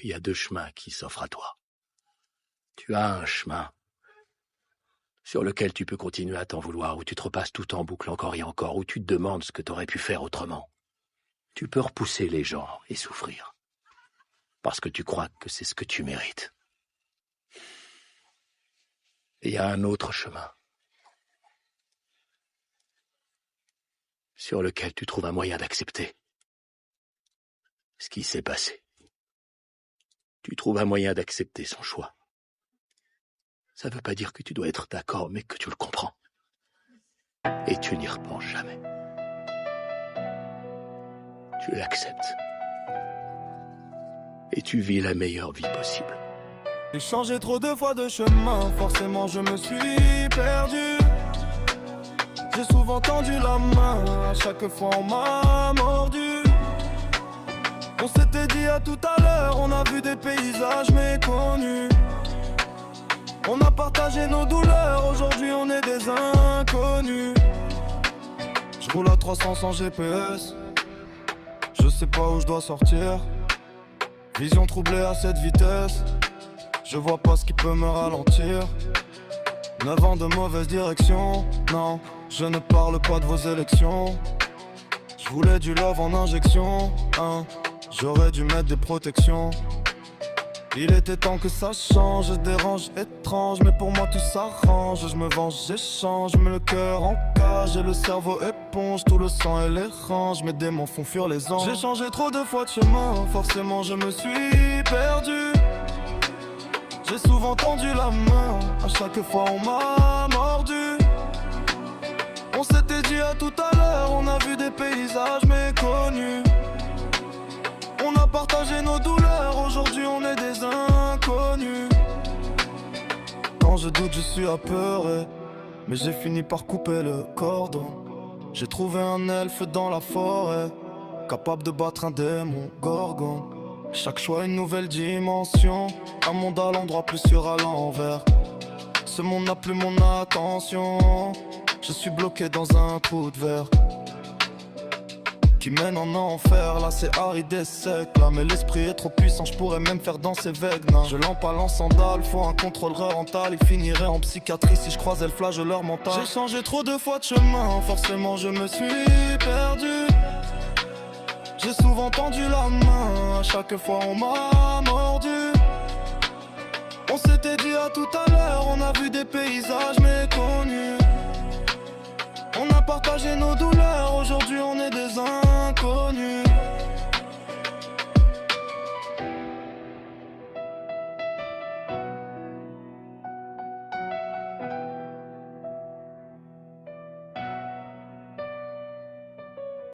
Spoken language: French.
il y a deux chemins qui s'offrent à toi. Tu as un chemin sur lequel tu peux continuer à t'en vouloir, où tu te repasses tout en boucle encore et encore, où tu te demandes ce que tu aurais pu faire autrement. Tu peux repousser les gens et souffrir, parce que tu crois que c'est ce que tu mérites. Et il y a un autre chemin, sur lequel tu trouves un moyen d'accepter ce qui s'est passé. Tu trouves un moyen d'accepter son choix. Ça ne veut pas dire que tu dois être d'accord, mais que tu le comprends. Et tu n'y repenses jamais. Tu l'acceptes. Et tu vis la meilleure vie possible. J'ai changé trop de fois de chemin, forcément je me suis perdu. J'ai souvent tendu la main, à chaque fois on m'a mordu. On s'était dit à tout à l'heure, on a vu des paysages méconnus. On a partagé nos douleurs, aujourd'hui on est des inconnus. Je roule à 300 sans GPS, je sais pas où je dois sortir. Vision troublée à cette vitesse, je vois pas ce qui peut me ralentir. 9 ans de mauvaise direction, non, je ne parle pas de vos élections. Je voulais du love en injection, hein, j'aurais dû mettre des protections. Il était temps que ça change, je dérange étrange, mais pour moi tout s'arrange. Je me venge, j'échange, mets le cœur en cage et le cerveau éponge tout le sang et les range. Mes démons font fuir les anges. J'ai changé trop de fois de chemin, forcément je me suis perdu. J'ai souvent tendu la main, à chaque fois on m'a mordu. On s'était dit à tout à l'heure, on a vu des paysages méconnus. On a partagé nos douleurs, aujourd'hui on est des inconnus. Quand je doute je suis apeuré, mais j'ai fini par couper le cordon. J'ai trouvé un elfe dans la forêt, capable de battre un démon gorgon. Chaque choix une nouvelle dimension, un monde à l'endroit plus sûr à l'envers. Ce monde n'a plus mon attention, je suis bloqué dans un trou de verre qui mène en enfer, là c'est aride et sec là, mais l'esprit est trop puissant, je pourrais même faire danser Vegna. Je l'empale en sandales, faut un contrôleur mental. Il finirait en psychiatrie si je croisais le flagelleur mental. J'ai changé trop de fois de chemin, forcément je me suis perdu. J'ai souvent tendu la main, à chaque fois on m'a mordu. On s'était dit à tout à l'heure, on a vu des paysages méconnus. On a partagé nos douleurs, aujourd'hui on est des inconnus.